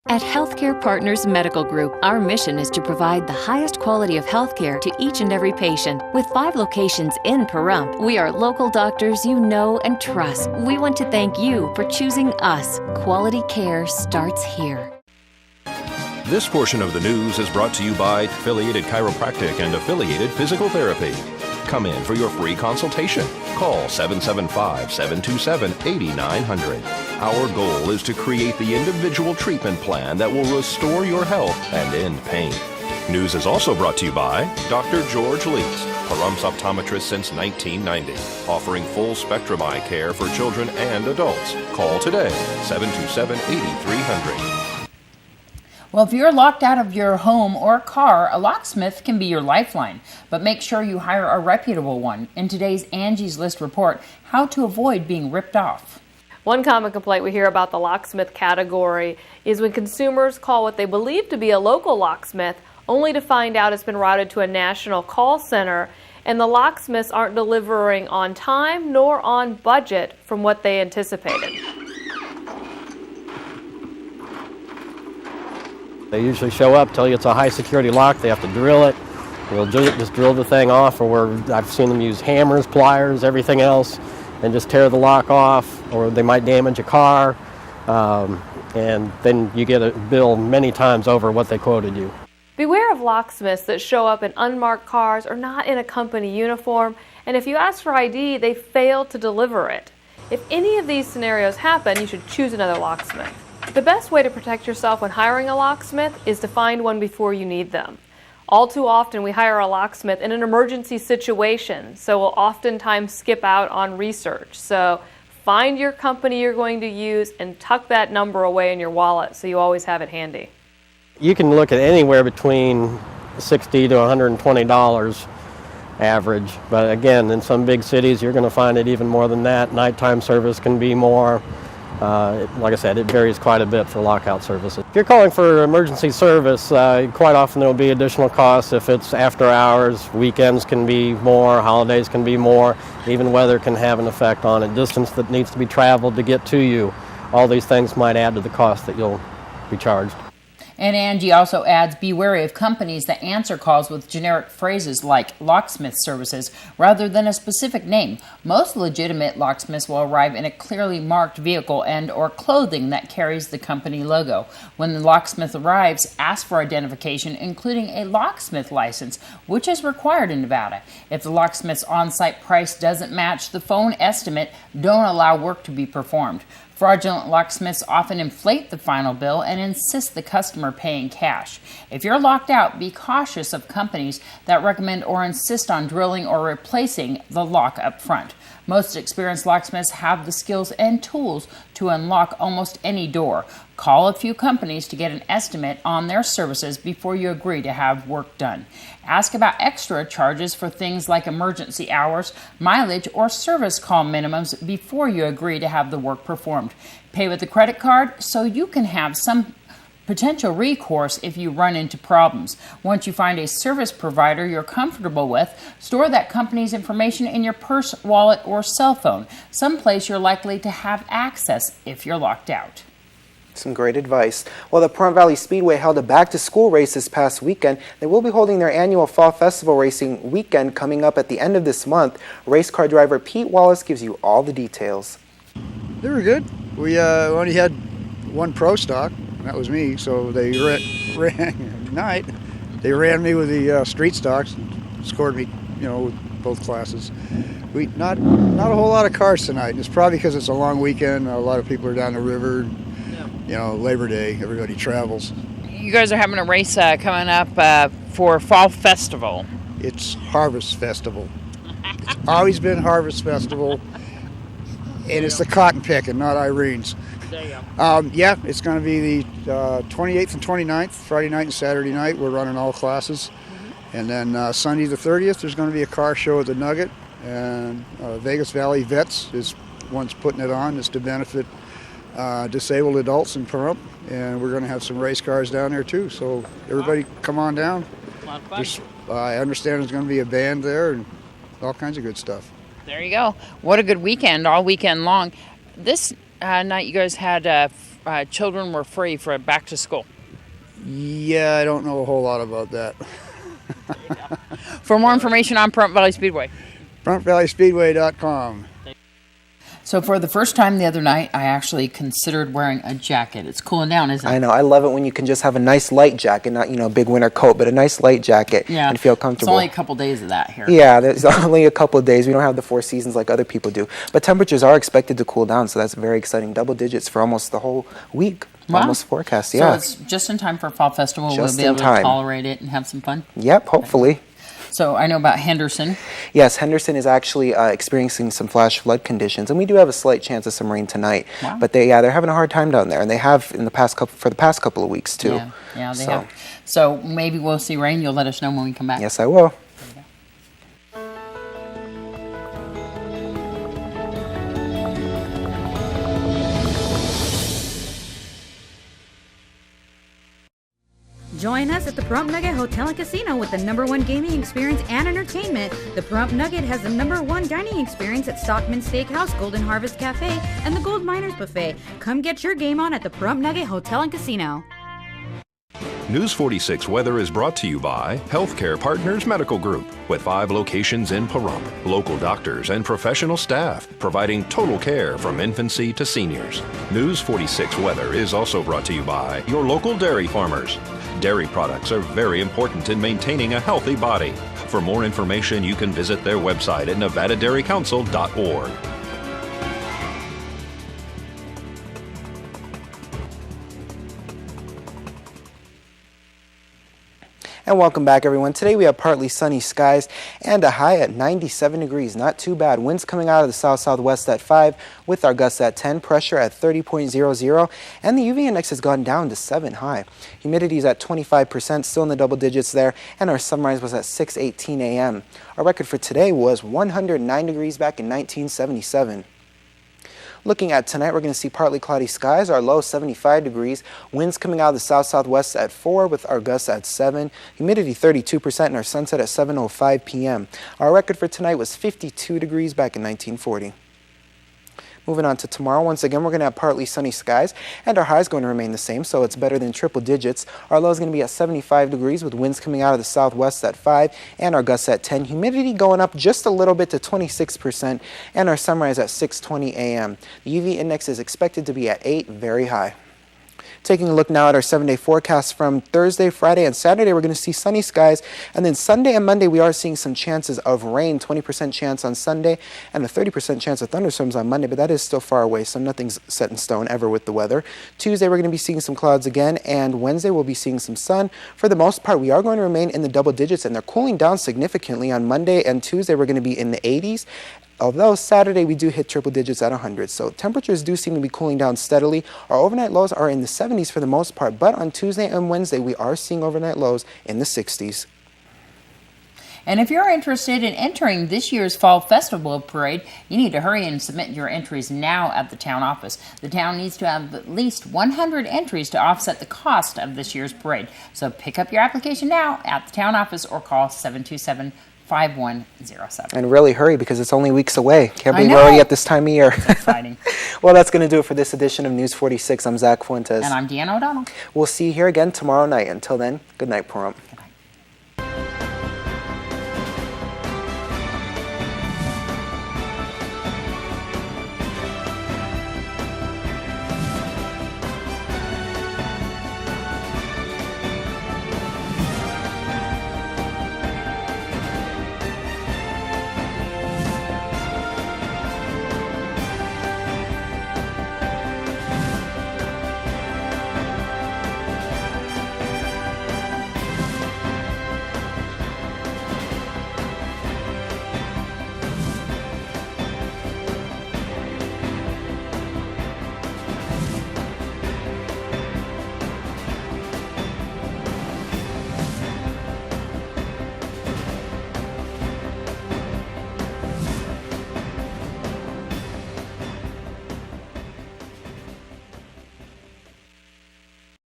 At Healthcare Partners Medical Group, our mission is to provide the highest quality of healthcare to each and every patient. With 5 locations in Pahrump, we are local doctors you know and trust. We want to thank you for choosing us. Quality care starts here. This portion of the news is brought to you by Affiliated Chiropractic and Affiliated Physical Therapy. Come in for your free consultation. Call 775-727-8900. Our goal is to create the individual treatment plan that will restore your health and end pain. News is also brought to you by Dr. George Lees, Pahrump's optometrist since 1990, offering full spectrum eye care for children and adults. Call today, 727-8300. Well, if you're locked out of your home or car, a locksmith can be your lifeline, but make sure you hire a reputable one. In today's Angie's List report, how to avoid being ripped off. One common complaint we hear about the locksmith category is when consumers call what they believe to be a local locksmith, only to find out it's been routed to a national call center, and the locksmiths aren't delivering on time nor on budget from what they anticipated. They usually show up, tell you it's a high security lock, they have to drill it. They'll just drill the thing off, or I've seen them use hammers, pliers, everything else, and just tear the lock off, or they might damage a car, and then you get a bill many times over what they quoted you. Beware of locksmiths that show up in unmarked cars or not in a company uniform, and if you ask for ID, they fail to deliver it. If any of these scenarios happen, you should choose another locksmith. The best way to protect yourself when hiring a locksmith is to find one before you need them. All too often we hire a locksmith in an emergency situation, so we'll oftentimes skip out on research. So find your company you're going to use and tuck that number away in your wallet so you always have it handy. You can look at anywhere between $60 to $120 average, but again, in some big cities you're going to find it even more than that. Nighttime service can be more. Like I said, it varies quite a bit for lockout services. If you're calling for emergency service, quite often there will be additional costs. If it's after hours, weekends can be more, holidays can be more, even weather can have an effect on it. Distance that needs to be traveled to get to you, all these things might add to the cost that you'll be charged. And Angie also adds, be wary of companies that answer calls with generic phrases like locksmith services rather than a specific name. Most legitimate locksmiths will arrive in a clearly marked vehicle and or clothing that carries the company logo. When the locksmith arrives, ask for identification, including a locksmith license, which is required in Nevada. If the locksmith's on-site price doesn't match the phone estimate, don't allow work to be performed. Fraudulent locksmiths often inflate the final bill and insist the customer paying cash. If you're locked out, be cautious of companies that recommend or insist on drilling or replacing the lock up front. Most experienced locksmiths have the skills and tools to unlock almost any door. Call a few companies to get an estimate on their services before you agree to have work done. Ask about extra charges for things like emergency hours, mileage, or service call minimums before you agree to have the work performed. Pay with a credit card so you can have some potential recourse if you run into problems. Once you find a service provider you're comfortable with, store that company's information in your purse, wallet, or cell phone, someplace you're likely to have access if you're locked out. Some great advice. Well, the Pahrump Valley Speedway held a back-to-school race this past weekend. They will be holding their annual Fall Festival racing weekend coming up at the end of this month. Race car driver Pete Wallace gives you all the details. They were good. We only had one pro stock. That was me, so they They ran me with the street stocks and scored me, with both classes. Not a whole lot of cars tonight. It's probably because it's a long weekend. A lot of people are down the river. Labor Day, everybody travels. You guys are having a race coming up for Fall Festival. It's Harvest Festival. It's always been Harvest Festival, and it's the cotton picking, not Irene's. Yeah, it's going to be the 28th and 29th, Friday night and Saturday night. We're running all classes. And then Sunday the 30th, there's going to be a car show at the Nugget. And Vegas Valley Vets is one's putting it on. It's to benefit disabled adults in Pahrump. And we're going to have some race cars down there too. So everybody come on down. I understand there's going to be a band there and all kinds of good stuff. There you go. What a good weekend, all weekend long. This night you guys had children were free for back to school. Yeah, I don't know a whole lot about that. For more information on Pahrump Valley Speedway. PahrumPValleySpeedway.com. So for the first time the other night, I actually considered wearing a jacket. It's cooling down, isn't it? I know. I love it when you can just have a nice light jacket, not, a big winter coat, but a nice light jacket Yeah. and feel It's comfortable. only a couple days of that here. Yeah, there's only a couple of days. We don't have the 4 seasons like other people do. But temperatures are expected to cool down, so that's very exciting. Double digits for almost the whole week. Wow. Almost forecast, So yeah. it's just in time for Fall Festival. Just We'll be in able time. to tolerate it and have some fun. Yep, hopefully. So I know about Henderson. Yes, Henderson is actually experiencing some flash flood conditions, and we do have a slight chance of some rain tonight. Wow. But they're having a hard time down there, and they have for the past couple of weeks too. Yeah, they So, have. So maybe we'll see rain. You'll let us know when we come back. Yes, I will. Join us at the Pahrump Nugget Hotel and Casino with the #1 gaming experience and entertainment. The Pahrump Nugget has the #1 dining experience at Stockman Steakhouse, Golden Harvest Cafe, and the Gold Miners Buffet. Come get your game on at the Pahrump Nugget Hotel and Casino. News 46 weather is brought to you by Healthcare Partners Medical Group, with 5 locations in Pahrump, local doctors and professional staff providing total care from infancy to seniors. News 46 weather is also brought to you by your local dairy farmers. Dairy products are very important in maintaining a healthy body. For more information, you can visit their website at nevadadairycouncil.org. And welcome back, everyone. Today we have partly sunny skies and a high at 97 degrees. Not too bad. Winds coming out of the south-southwest at 5 with our gusts at 10, pressure at 30.00, and the UV index has gone down to 7 high. Humidity is at 25%, still in the double digits there, and our sunrise was at 6:18 a.m. Our record for today was 109 degrees back in 1977. Looking at tonight, we're going to see partly cloudy skies, our low 75 degrees, winds coming out of the south-southwest at 4 with our gusts at 7, humidity 32%, and our sunset at 7:05 p.m. Our record for tonight was 52 degrees back in 1940. Moving on to tomorrow, once again, we're going to have partly sunny skies, and our high is going to remain the same, so it's better than triple digits. Our low is going to be at 75 degrees with winds coming out of the southwest at 5 and our gusts at 10. Humidity going up just a little bit to 26%, and our sunrise at 6:20 a.m. The UV index is expected to be at 8, very high. Taking a look now at our 7-day forecast from Thursday, Friday, and Saturday, we're going to see sunny skies. And then Sunday and Monday, we are seeing some chances of rain, 20% chance on Sunday and a 30% chance of thunderstorms on Monday, but that is still far away, so nothing's set in stone ever with the weather. Tuesday, we're going to be seeing some clouds again, and Wednesday, we'll be seeing some sun. For the most part, we are going to remain in the double digits, and they're cooling down significantly. On Monday and Tuesday, we're going to be in the 80s. Although Saturday we do hit triple digits at 100, so temperatures do seem to be cooling down steadily. Our overnight lows are in the 70s for the most part, but on Tuesday and Wednesday we are seeing overnight lows in the 60s. And if you're interested in entering this year's Fall Festival Parade, you need to hurry and submit your entries now at the town office. The town needs to have at least 100 entries to offset the cost of this year's parade. So pick up your application now at the town office or call 727-5107. And really hurry because it's only weeks away. Can't I believe know. we're already at this time of year. Exciting. Well, that's going to do it for this edition of News 46. I'm Zach Fuentes. And I'm Deanna O'Donnell. We'll see you here again tomorrow night. Until then, good night, Pahrump.